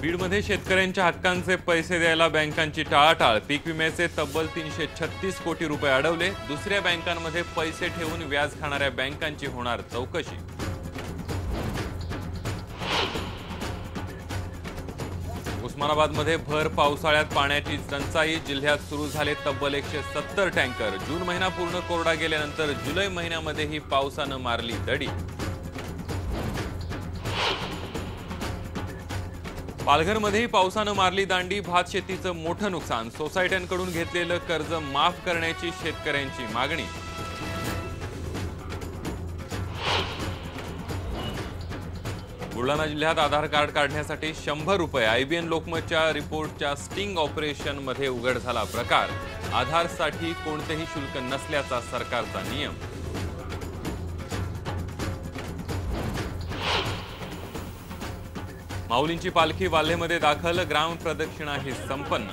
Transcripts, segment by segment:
बीडमध्ये शेतकऱ्यांच्या हक्कांचे पैसे द्यायला बँकांची टाळाटाळ। पीक विम्याचे तब्बल 336 कोटी रुपये अडवले। दुसऱ्या बँकांमध्ये पैसे ठेवून व्याज खाणाऱ्या बँकांची होणार चौकशी। उस्मानाबादमध्ये भर पावसाळ्यात पाण्याची टंचाई। जिल्ह्यात सुरू झाले तब्बल 170 टँकर। जून महिना पूर्ण कोरडा गेल्यानंतर जुलै महिन्यामध्येही पावसानं मारली दडी। पालघरमध्येही पावसानं मारली दांडी। भात शेतीचं मोठं नुकसान। सोसायट्यांकडून घेतलेलं कर्ज माफ करण्याची शेतकऱ्यांची मागणी। बुलढाणा जिल्ह्यात आधार कार्ड काढण्यासाठी 100 रुपये। आयबीएन लोकमतच्या रिपोर्टच्या स्टिंग ऑपरेशनमध्ये उघड झाला प्रकार। आधारसाठी कोणतेही शुल्क नसल्याचा सरकारचा नियम। माऊलींची पालखी वाल्हेमध्ये दाखल। ग्राम प्रदक्षिणाही संपन्न।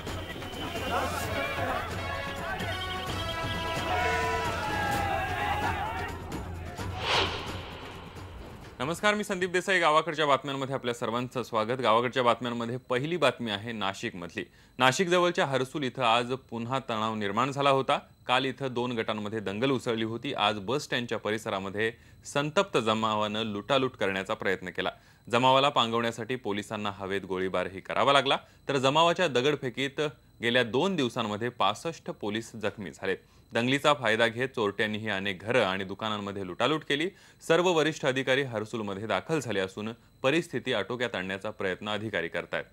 नमस्कार, मी संदीप देसाई। गावाकडच्या बातम्यांमध्ये आपल्या सर्वांचं स्वागत। गावाकडच्या बातम्यांमध्ये पहिली बातमी आहे नाशिकमधली। नाशिक जवळच्या हर्सुल इथं आज पुन्हा तणाव निर्माण झाला होता। काल इथं 2 गटांमध्ये दंगल उसळली होती। आज बस स्टँडच्या परिसरामध्ये संतप्त जमावानं लुटालूट करण्याचा प्रयत्न केला। जमावाला पांगवण्यासाठी पोलिसांना हवेत गोळीबारही करावा लागला। तर जमावाच्या दगडफेकीत गेल्या 2 दिवसांमध्ये 65 पोलीस जखमी झाले। दंगलीचा फायदा घेत चोरट्यांनीही अनेक घरं आणि दुकानांमध्ये लुटालूट केली। सर्व वरिष्ठ अधिकारी हर्सुलमध्ये दाखल झाले असून परिस्थिती आटोक्यात आणण्याचा प्रयत्न अधिकारी करतायत।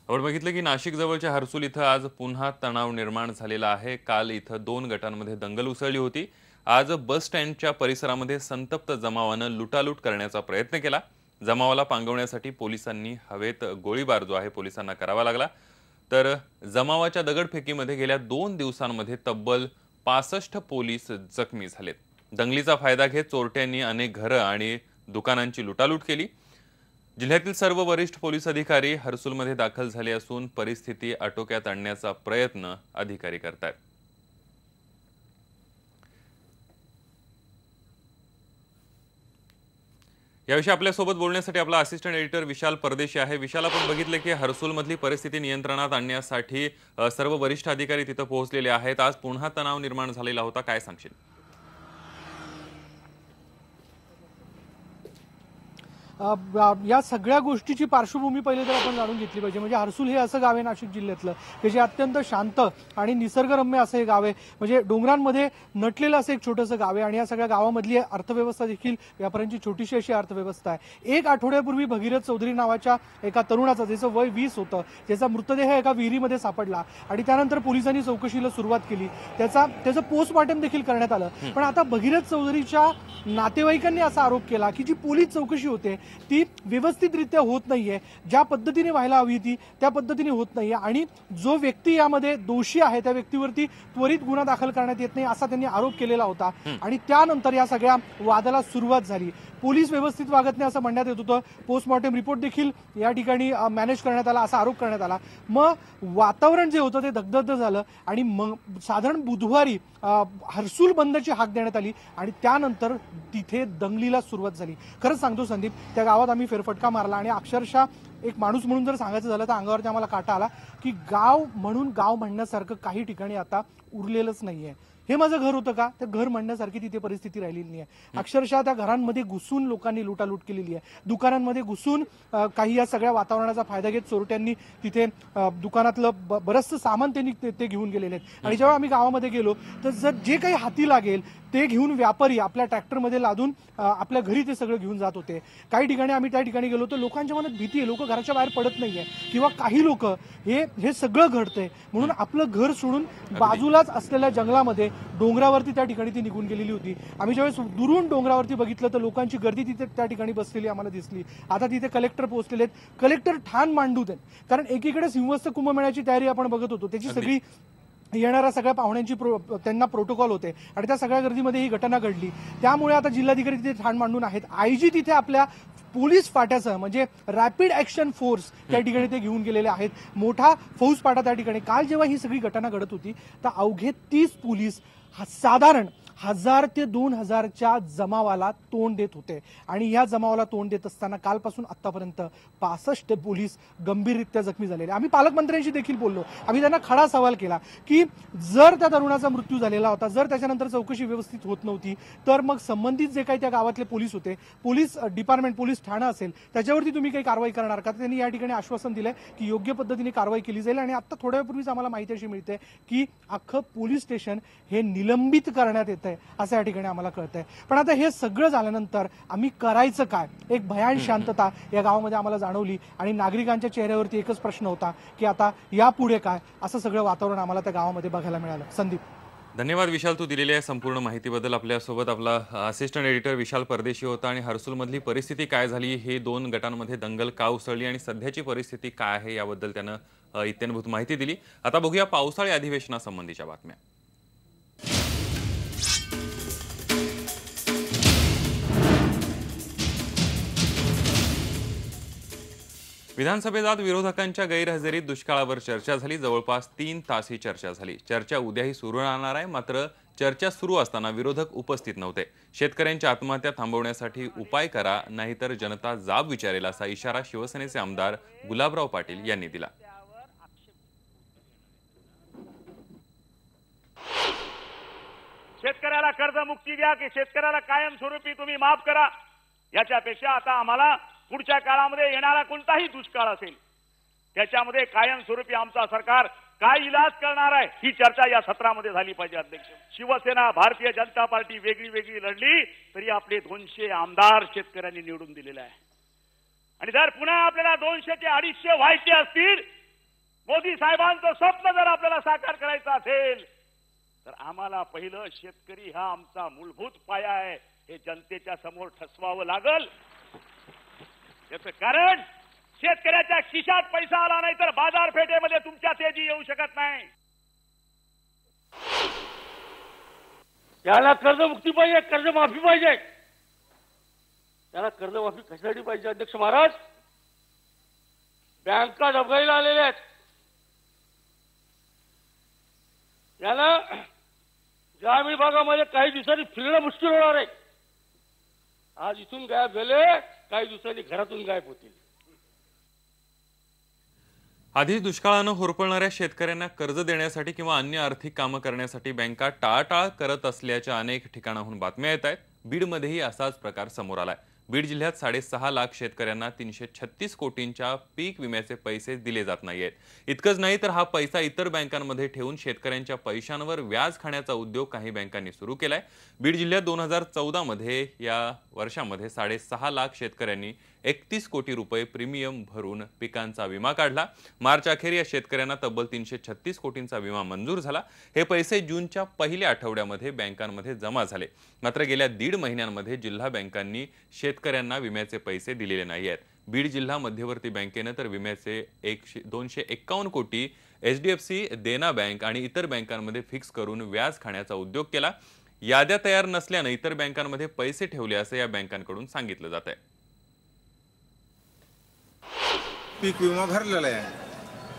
आपण बघितलं की नाशिक जवळच्या हर्सुल इथं आज पुन्हा तणाव निर्माण झालेला आहे। काल इथं 2 गटांमध्ये दंगल उसळली होती। आज बस स्टँडच्या परिसरामध्ये संतप्त जमावानं लुटालूट करण्याचा प्रयत्न केला। जमावाला पांगवण्यासाठी पोलिसांनी हवेत गोळीबार जो आहे पोलिसांना करावा लागला। तर जमावाच्या दगडफेकीमध्ये गेल्या 2 दिवसांमध्ये तब्बल 65 पोलीस जखमी झालेत। दंगलीचा फायदा घेत चोरट्यांनी अनेक घरं आणि दुकानांची लुटालूट केली। जिल्ह्यातील सर्व वरिष्ठ पोलीस अधिकारी हर्सुलमध्ये दाखल झाले असून परिस्थिती आटोक्यात आणण्याचा प्रयत्न अधिकारी करतात। याविषयी आपल्यासोबत बोलण्यासाठी आपला असिस्टंट एडिटर विशाल परदेशी आहे। विशाल, आपण बघितले की हर्सुलमधली परिस्थिती नियंत्रणात आणण्यासाठी सर्व वरिष्ठ अधिकारी तिथे पोहोचलेले आहेत। आज पुन्हा तणाव निर्माण झालेला होता, काय सांगशील? या सगळ्या गोष्टीची पार्श्वभूमी पहिले तर आपण जाणून घेतली पाहिजे। म्हणजे हर्सुल हे असं गाव आहे नाशिक जिल्ह्यातलं की जे अत्यंत शांत आणि निसर्गरम्य असं हे गाव आहे। म्हणजे डोंगरांमध्ये नटलेलं असं एक छोटंसं गाव आहे आणि या सगळ्या गावामधली अर्थव्यवस्था देखील व्यापाऱ्यांची छोटीशी अशी अर्थव्यवस्था आहे। 1 आठवड्यापूर्वी भगीरथ चौधरी नावाच्या एका तरुणाचा, ज्याचं वय 20 होतं, ज्याचा मृतदेह एका विहिरीमध्ये सापडला आणि त्यानंतर पोलिसांनी चौकशीला सुरुवात केली। त्याचं पोस्टमॉर्टम देखील करण्यात आलं। पण आता भगीरथ चौधरीच्या नातेवाईकांनी असा आरोप केला की जी पोलीस चौकशी होते ती व्यवस्थितरित्या होत नाहीये। ज्या पद्धतीने व्हायला हवी ती त्या पद्धतीने होत नाहीये आणि जो व्यक्ती यामध्ये दोषी आहे त्या व्यक्तीवरती त्वरित गुन्हा दाखल करण्यात येत नाही असा त्यांनी आरोप केलेला होता। आणि त्यानंतर या सगळ्या वादाला सुरुवात झाली। पोलीस व्यवस्थित वागत नाही असं म्हणण्यात येत होतं। पोस्टमॉर्टम रिपोर्ट देखील या ठिकाणी मॅनेज करण्यात आला असा आरोप करण्यात आला। मग वातावरण जे होतं ते दगदग झालं आणि मग साधारण बुधवारी हर्सुल बंदची हाक देण्यात आली आणि त्यानंतर तिथे दंगलीला सुरुवात झाली। खरंच सांगतो संदीप, त्या गावात आम्ही फेरफटका मारला आणि अक्षरशः एक माणूस म्हणून जर सांगायचं झालं तर अंगावरती आम्हाला काटा आला की गाव म्हणून गाव म्हणण्यासारखं काही ठिकाणी आता उरलेलंच नाहीये। हे माझं घर होतं का? ते घर म्हणण्यासारखी तिथे परिस्थिती राहिलेली नाही आहे। अक्षरशः त्या घरांमध्ये घुसून लोकांनी लुटालूट केलेली आहे। दुकानांमध्ये घुसून काही या सगळ्या वातावरणाचा फायदा घेत चोरट्यांनी तिथे दुकानातलं बरंचसं सामान त्यांनी ते घेऊन गेलेले आहेत। आणि जेव्हा आम्ही गावामध्ये गेलो तर जर जे काही हाती लागेल ते घेऊन व्यापारी आपल्या ट्रॅक्टरमध्ये लादून आपल्या घरी ते सगळं घेऊन जात होते। काही ठिकाणी आम्ही त्या ठिकाणी गेलो तर लोकांच्या मनात भीती आहे, लोक घराच्या बाहेर पडत नाहीये किंवा काही लोक हे सगळं घडतंय म्हणून आपलं घर सोडून बाजूलाच असलेल्या जंगलामध्ये डोंगरावरती त्या ठिकाणी ती निघून गेलेली होती। आम्ही ज्यावेळेस दुरून डोंगरावरती बघितलं तर लोकांची गर्दी तिथे त्या ठिकाणी बसलेली आम्हाला दिसली। आता तिथे कलेक्टर पोहोचलेले आहेत। कलेक्टर ठाण मांडू देत, कारण एकीकडे सिंहस्थ कुंभमेळ्याची तयारी आपण बघत होतो, त्याची सगळी येणाऱ्या सगळ्या पाहुण्यांची त्यांना प्रोटोकॉल होते आणि त्या सगळ्या गर्दीमध्ये ही घटना घडली। त्यामुळे आता जिल्हाधिकारी तिथे ठाण मांडून आहेत। आयजी तिथे आपल्या पोलीस फाट्यासह म्हणजे रॅपिड ऍक्शन फोर्स त्या ठिकाणी ते घेऊन गेलेले आहेत। मोठा फौज फाटा त्या ठिकाणी। काल जेव्हा ही सगळी घटना घडत होती तर अवघे 30 पोलीस साधारण 1000 ते 2000च्या जमावाला तोंड देत होते आणि या जमावाला तोंड देत असताना कालपासून आतापर्यंत 65 पोलीस गंभीररित्या जखमी झालेले. आम्ही पालकमंत्र्यांशी देखील बोललो. आम्ही त्यांना खडा सवाल केला की जर त्या तरुणाचा मृत्यू झालेला होता, जर त्याच्यानंतर चौकशी व्यवस्थित होत नव्हती, तर मग संबंधित जे काही त्या गावातले पोलीस होते, पोलीस डिपार्टमेंट, पोलीस ठाणं असेल, त्याच्यावरती तुम्ही काही कारवाई करणार का? त्यांनी या ठिकाणी आश्वासन दिलंय की योग्य पद्धतीने कारवाई केली जाईल. आणि आता थोड्या वेळापूर्वीच आम्हाला माहिती अशी मिळते की अख्खं पोलीस स्टेशन हे निलंबित करण्यात येतंय असं या ठिकाणी आम्हाला कळतंय. पण आता हे सगळं झाल्यानंतर आम्ही करायचं काय? एक भयान शांतता या गावामध्ये आम्हाला जाणवली आणि नागरिकांच्या चेहऱ्यावरती एकच प्रश्न होता की आता यापुढे काय, असं सगळं वातावरण आम्हाला त्या गावामध्ये बघायला मिळालं. संदीप, धन्यवाद विशाल, तू दिलेल्या संपूर्ण माहितीबद्दल. आपल्यासोबत आपला असिस्टंट एडिटर विशाल परदेशी होता आणि हर्सुलमधली परिस्थिती काय झाली, हे 2 गटांमध्ये दंगल का उसळली आणि सध्याची परिस्थिती काय आहे याबद्दल त्यानं इत्याभूत माहिती दिली. आता बघूया पावसाळी अधिवेशनासंबंधीच्या बातम्या. विधानसभेत आज विरोधकांच्या गैरहजेरीत दुष्काळावर चर्चा झाली. जवळपास 3 तास ही चर्चा झाली. चर्चा उद्याही सुरू राहणार आहे, मात्र चर्चा सुरू असताना विरोधक उपस्थित नव्हते. शेतकऱ्यांच्या आत्महत्या थांबवण्यासाठी उपाय करा, नाहीतर जनता जाब विचारेल, असा इशारा शिवसेनेचे आमदार गुलाबराव पाटील यांनी दिला. शेतकऱ्याला कर्जमुक्ती द्या की शेतकऱ्याला कायमस्वरूपी तुम्ही माफ करा, याच्यापेक्षा आता आम्हाला पुढच्या काळामध्ये येणारा कोणताही दुष्काळ असेल त्याच्यामध्ये कायमस्वरूपी आमचा सरकार काय इलाज करणार आहे ही चर्चा या सत्रामध्ये झाली पाहिजे. अध्यक्ष, शिवसेना, भारतीय जनता पार्टी वेगळी वेगळी लढली तरी आपले 200 आमदार शेतकऱ्यांनी निवडून दिलेले आहे. आणि जर पुन्हा आपल्याला 200 ते 250 व्हायचे असतील, मोदी साहेबांचं स्वप्न जर आपल्याला साकार करायचं असेल, तर आम्हाला पहिलं शेतकरी हा आमचा मूलभूत पाया आहे हे जनतेच्या समोर ठसवावं लागल. याचं कारण शेतकऱ्याच्या खिशात पैसा आला नाही तर बाजारपेठेमध्ये तुमच्या तेजी येऊ शकत नाही. त्याला कर्जमुक्ती पाहिजे, कर्जमाफी पाहिजे. त्याला कर्जमाफी कशासाठी पाहिजे अध्यक्ष महाराज? बँका डबघाईला आलेल्या आहेत. त्याला ग्रामीण भागामध्ये काही दिवसांनी फिरणं मुश्किल होणार आहे. आज इथून गायब झाले, काही दिवसांनी घरातून गायब होतील. आधीच दुष्काळानं होरपळणाऱ्या शेतकऱ्यांना कर्ज देण्यासाठी किंवा अन्य आर्थिक कामं करण्यासाठी बँका टाळाटाळ करत असल्याच्या अनेक ठिकाणाहून बातम्या येत आहेत. बीडमध्येही असाच प्रकार समोर आलाय. बीड जिल्ह्यात 6.5 लाख शेतकऱ्यांना 336 कोटींच्या पीक विम्याचे पैसे दिले जात नाहीयेत. इतकंच नाही तर हा पैसा इतर बँकांमध्ये ठेवून शेतकऱ्यांच्या पैशांवर व्याज खाण्याचा उद्योग काही बँकांनी सुरू केलाय. बीड जिल्ह्यात 2014 मध्ये या वर्षामध्ये 6.5 लाख शेतकऱ्यांनी 31 कोटी रुपये प्रीमियम भरून पिकांचा विमा काढला. मार्च अखेर या शेतकऱ्यांना तब्बल 336 कोटींचा विमा मंजूर झाला. हे पैसे जूनच्या पहिल्या आठवड्यामध्ये बँकांमध्ये जमा झाले. मात्र गेल्या 1.5 महिन्यांमध्ये जिल्हा बँकांनी शेतकऱ्यांना विम्याचे पैसे दिलेले नाही आहेत. बीड जिल्हा मध्यवर्ती बँकेनं तर विम्याचे 251 कोटी HDFC, देना बँक आणि इतर बँकांमध्ये फिक्स करून व्याज खाण्याचा उद्योग केला. याद्या तयार नसल्यानं इतर बँकांमध्ये पैसे ठेवले असं या बँकांकडून सांगितलं जात आहे. पीक विमा भरलेला आहे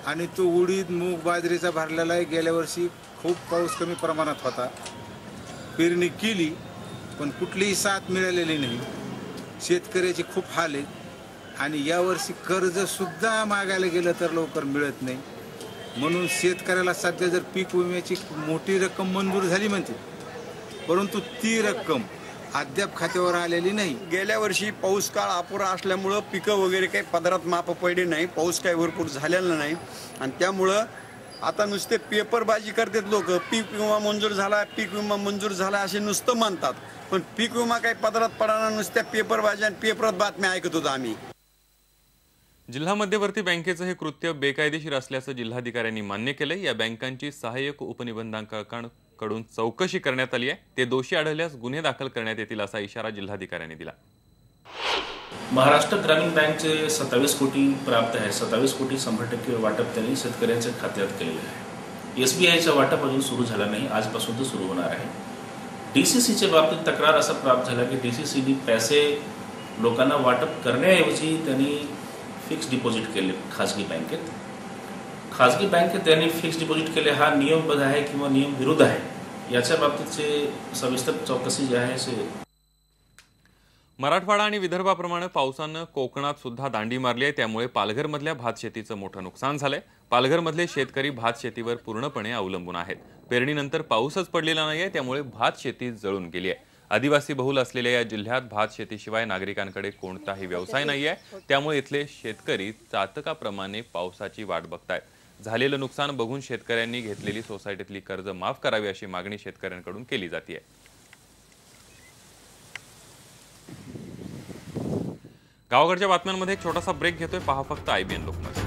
आणि तो उडीद, मूग, बाजरीचा भरलेला आहे. गेल्या वर्षी खूप पाऊस कमी प्रमाणात होता. पेरणी केली पण कुठलीही साथ मिळालेली नाही. शेतकऱ्याचे खूप हाल आहेत आणि यावर्षी कर्ज सुद्धा मागायला गेलं तर लवकर मिळत नाही. म्हणून शेतकऱ्याला सध्या जर पीक विम्याची मोठी रक्कम मंजूर झाली म्हणते, परंतु ती रक्कम अद्याप खात्यावर आलेली नाही. गेल्या वर्षी पाऊस काळ अपुरा असल्यामुळं पिकं वगैरे काही पदरात माप पडली नाही. पाऊस काही भरपूर झालेला नाही आणि त्यामुळं आता नुसते पेपरबाजी करतात लोक. पीक विमा मंजूर झाला, पीक विमा मंजूर झाला असे नुसतं म्हणतात, पण पीक विमा काही पदरात पडणार. नुसत्या पेपरबाजी आणि पेपरात बातम्या ऐकत होतो आम्ही. जिल्हा मध्यवर्ती बँकेचं हे कृत्य बेकायदेशीर असल्याचं जिल्हाधिकाऱ्यांनी मान्य केलंय. या बँकांची सहाय्यक उपनिबंधकांकडून चौकशी करण्यात आली आहे. ते दोषी आढळल्यास गुन्हे दाखल करण्यात येतील असा इशारा जिल्हाधिकाऱ्यांनी दिला. महाराष्ट्र ग्रामीण बँकचे 27 कोटी प्राप्त आहे. 27 कोटी 100% वाटप त्यांनी शेतकऱ्यांच्या खात्यात केलेलं आहे. SBIचं वाटप अजून सुरू झालं नाही, आजपासून ते सुरू होणार आहे. DCCच्या बाबतीत तक्रार असा प्राप्त झाला की DCCने पैसे लोकांना वाटप करण्याऐवजी त्यांनी फिक्स डिपॉझिट केले खाजगी बँकेत. खाजगी बँकेत त्यांनी फिक्स डिपॉझिट केले. हा नियमबद्ध आहे किंवा नियम विरुद्ध आहे याच्या बाबतीतचे सविस्तर चौकशी जी आहे से मराठवाडा आणि विदर्भाप्रमाणे पावसानं कोकणात सुद्धा दांडी मारली आहे. त्यामुळे पालघरमधल्या भात शेतीचं मोठं नुकसान झालंय. पालघरमधले शेतकरी भात शेतीवर पूर्णपणे अवलंबून आहेत. पेरणीनंतर पाऊसच पडलेला नाहीये, त्यामुळे भात शेती जळून गेली आहे. आदिवासी बहुल असलेल्या या जिल्ह्यात भात शेतीशिवाय नागरिकांकडे कोणताही व्यवसाय नाहीये. त्यामुळे इथले शेतकरी चातकाप्रमाणे पावसाची वाट बघतायत. झालेलं नुकसान बघून शेतकऱ्यांनी घेतलेली सोसायटीतली कर्ज माफ करावी अशी मागणी शेतकऱ्यांकडून केली जाते. गावाकडच्या बातम्यांमध्ये एक छोटासा ब्रेक घेतोय. पहा फक्त IBN लोकमत.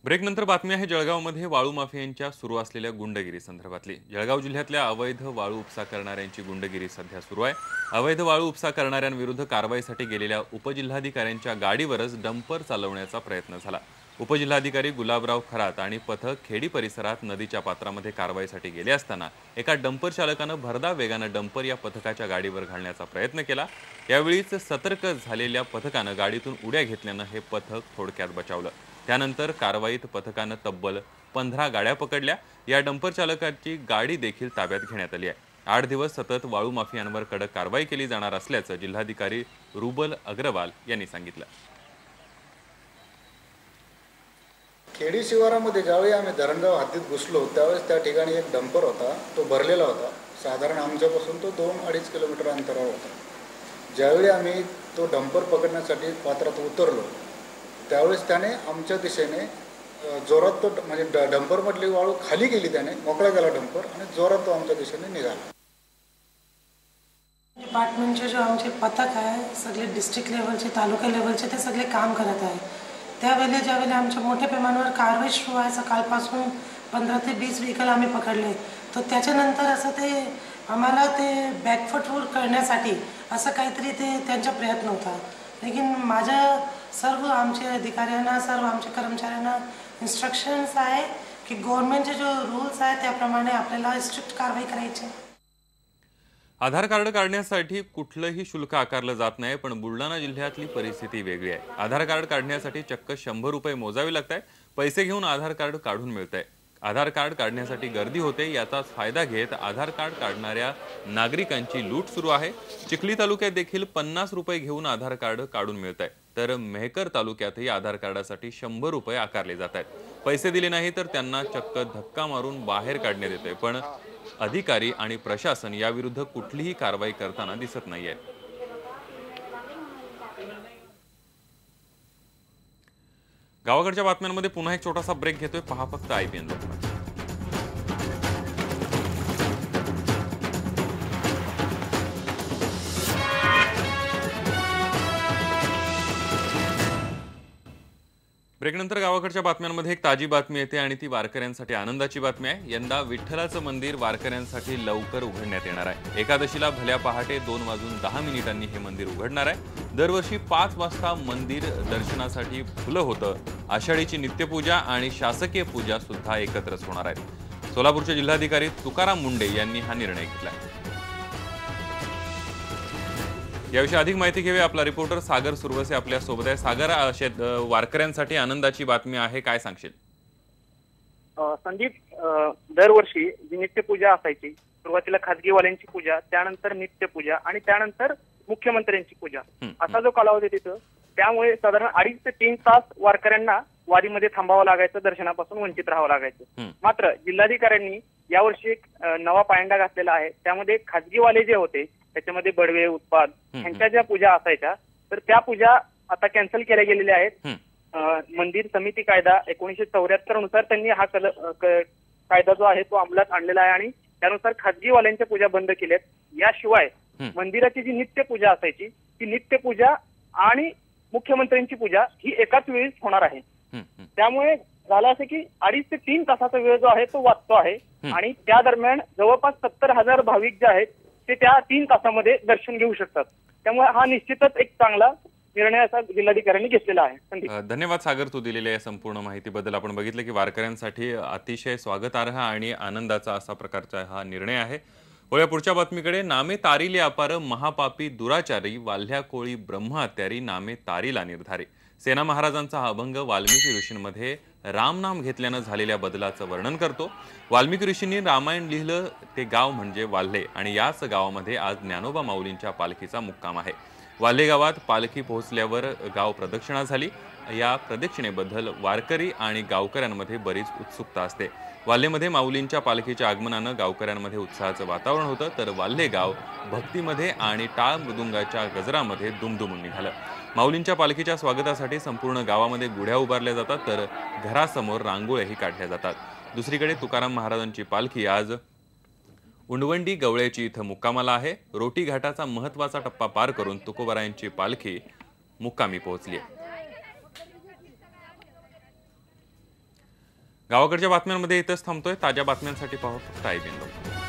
ब्रेकनंतर बातमी आहे जळगावमध्ये वाळू माफियांच्या सुरू असलेल्या गुंडगिरी संदर्भातली. जळगाव जिल्ह्यातल्या अवैध वाळू उपसा करणाऱ्यांची गुंडगिरी सध्या सुरू आहे. अवैध वाळू उपसा करणाऱ्यांविरुद्ध कारवाईसाठी गेलेल्या उपजिल्हाधिकाऱ्यांच्या गाडीवरच डंपर चालवण्याचा प्रयत्न झाला. उपजिल्हाधिकारी गुलाबराव खरात आणि पथक खेडी परिसरात नदीच्या पात्रामध्ये कारवाईसाठी गेले असताना एका डंपर चालकानं भरधाव वेगानं डंपर या पथकाच्या गाडीवर घालण्याचा प्रयत्न केला. यावेळीच सतर्क झालेल्या पथकानं गाडीतून उड्या घेतल्यानं हे पथक थोडक्यात बचावलं. त्यानंतर कारवाईत पथकानं तब्बल 15 गाड्या पकडल्या. या डंपर चालकाची गाडी देखील ताब्यात घेण्यात आली आहे. 8 दिवस सतत वाळू माफियांवर कडक कारवाई केली जाणार असल्याचं जिल्हाधिकारी रुबल अग्रवाल यांनी सांगितलं. खेडी शिवारामध्ये ज्यावेळी आम्ही धरणगाव हद्दीत घुसलो त्यावेळेस त्या ठिकाणी एक डंपर होता, तो भरलेला होता. साधारण आमच्यापासून तो 2-2.5 किलोमीटर अंतरावर होता. ज्यावेळी आम्ही तो डंपर पकडण्यासाठी पात्रात उतरलो त्यावेळेस त्याने आमच्या दिशेने जोरात तो म्हणजे डंपरमधली वाळू खाली गेली, त्याने मोकळा केला डंपर आणि जोरात तो आमच्या दिशेने निघाला. डिपार्टमेंटचे जो आमचे पथक आहे सगळे डिस्ट्रिक्ट लेवलचे तालुका लेवलचे ते सगळे काम करत आहे. त्यावेळेला ज्यावेळेला आमच्या मोठ्या प्रमाणावर कारवाई सुरू आहे, सकाळपासून 15 ते 20 व्हेकल आम्ही पकडले. तर त्याच्यानंतर असं ते आम्हाला ते बॅकफुटवर करण्यासाठी असं काहीतरी ते त्यांचा प्रयत्न होता. लेकिन माझ्या सर्व आमच्या अधिकाऱ्यांना सर्व आमच्या कर्मचाऱ्यांना इन्स्ट्रक्शन्स आहे की गव्हर्नमेंटचे जो रूल्स आहे त्याप्रमाणे आपल्याला स्ट्रिक्ट कारवाई करायची. आधार कार्ड काढण्यासाठी कुठलंही शुल्क आकारलं जात नाही, पण बुलढाणा जिल्ह्यातली परिस्थिती वेगळी आहे. आधार कार्ड काढण्यासाठी चक्क 100 रुपये मोजावे लागतात. पैसे घेऊन आधार कार्ड काढून मिळतंय. आधार कार्ड काढण्यासाठी गर्दी होते. याचाच फायदा घेत आधार कार्ड काढणाऱ्या नागरिकांची लूट सुरू आहे. चिखली तालुक्यात देखील 50 रुपये घेऊन आधार कार्ड काढून मिळत आहे. तर मेहकर तालुक्यातही आधार कार्डासाठी 100 रुपये आकारले जात आहेत. पैसे दिले नाही तर त्यांना चक्क धक्का मारून बाहेर काढण्यात येते. पण अधिकारी आणि प्रशासन याविरुद्ध कुठलीही कारवाई करताना दिसत नाहीये. गावाकडच्या बातम्यांमध्ये पुन्हा एक छोटासा ब्रेक घेतोय. पहा फक्त IBN लोकमत. ब्रेकनंतर गावाकडच्या बातम्यांमध्ये एक ताजी बातमी येते आणि ती वारकऱ्यांसाठी आनंदाची बातमी आहे. यंदा विठ्ठलाचं मंदिर वारकऱ्यांसाठी लवकर उघडण्यात येणार आहे. एकादशीला भल्या पहाटे 2:10 हे मंदिर उघडणार आहे. दरवर्षी 5 वाजता मंदिर दर्शनासाठी खुलं होतं. आषाढीची नित्यपूजा आणि शासकीय पूजा सुद्धा एकत्रच होणार आहेत. सोलापूरचे जिल्हाधिकारी तुकाराम मुंडे यांनी हा निर्णय घेतला. याविषयी अधिक माहिती घेऊया. आपला रिपोर्टर सागर सुरवसे आपल्या सोबत आहे. सागर, वारकऱ्यांसाठी आनंदाची बातमी आहे, काय सांगशील? संदीप, दरवर्षी जी नित्यपूजा असायची, सुरुवातीला खाजगीवाल्यांची पूजा, त्यानंतर नित्यपूजा आणि त्यानंतर मुख्यमंत्र्यांची पूजा, असा जो कालावधी तिथं, त्यामुळे साधारण 2.5 ते 3 तास वारकऱ्यांना वारीमध्ये थांबावं लागायचं, दर्शनापासून वंचित राहावं लागायचं. मात्र जिल्हाधिकाऱ्यांनी यावर्षी एक नवा पायंडा घातलेला आहे. त्यामध्ये खाजगीवाले जे होते त्याच्यामध्ये बडवे, उत्पाद यांच्या ज्या पूजा असायच्या तर त्या पूजा आता कॅन्सल केल्या गेलेल्या आहेत. मंदिर समिती कायदा 1974 नुसार त्यांनी हा कायदा जो आहे तो अंमलात आणलेला आहे आणि त्यानुसार खाजगीवाल्यांच्या पूजा बंद केल्यात. याशिवाय मंदिराची जी नित्यपूजा असायची ती नित्यपूजा आणि मुख्यमंत्र्यांची पूजा ही एकाच वेळी होणार आहे. त्यामुळे झालं असं की 2.5 ते 3 तासाचा वेळ जो आहे तो वाचतो आहे आणि त्या दरम्यान जवळपास 70,000 भाविक जे आहेत ते त्या 3 तासामध्ये दर्शन घेऊ शकतात. त्यामुळे हा निश्चितच एक चांगला निर्णय असा जिल्हाधिकाऱ्यांनी घेतलेला आहे. धन्यवाद सागर, तू दिलेल्या या संपूर्ण माहितीबद्दल. आपण बघितलं की वारकऱ्यांसाठी अतिशय स्वागतार्ह आणि आनंदाचा असा प्रकारचा हा निर्णय आहे. वळूया पुढच्या बातमीकडे. नामे तारिले अपार महापापी दुराचारी वाल्ह्या कोळी ब्रह्महत्यारी नामे तारिला निर्धारी. सेना महाराजांचा हा अभंग वाल्मिकी ऋषींमध्ये रामनाम घेतल्यानं झालेल्या बदलाचं वर्णन करतो. वाल्मिकी ऋषींनी रामायण लिहिलं ते गाव म्हणजे वाल्हे आणि याच गावामध्ये आज ज्ञानोबा माऊलींच्या पालखीचा मुक्काम आहे. वाल्हे गावात पालखी पोहोचल्यावर गाव प्रदक्षिणा झाली. या प्रदक्षिणेबद्दल वारकरी आणि गावकऱ्यांमध्ये बरीच उत्सुकता असते. वाल्हेमध्ये माऊलींच्या पालखीच्या आगमनानं गावकऱ्यांमध्ये उत्साहाचं वातावरण होतं, तर वाल्हे गाव भक्तीमध्ये आणि टाळ मृदुंगाच्या गजरामध्ये दुमदुमून निघालं. माऊलींच्या पालखीच्या स्वागतासाठी संपूर्ण गावामध्ये गुढ्या उभारल्या जातात, तर घरासमोर रांगोळ्याही काढल्या जातात. दुसरीकडे तुकाराम महाराजांची पालखी आज उंडवंडी गवळ्याची इथं मुक्कामाला आहे. रोटी घाटाचा महत्वाचा टप्पा पार करून तुकोबारायांची पालखी मुक्कामी पोहोचली आहे. गावाकडच्या बातम्यांमध्ये इथंच थांबतोय. ताज्या बातम्यांसाठी पाहू फक्त IBN.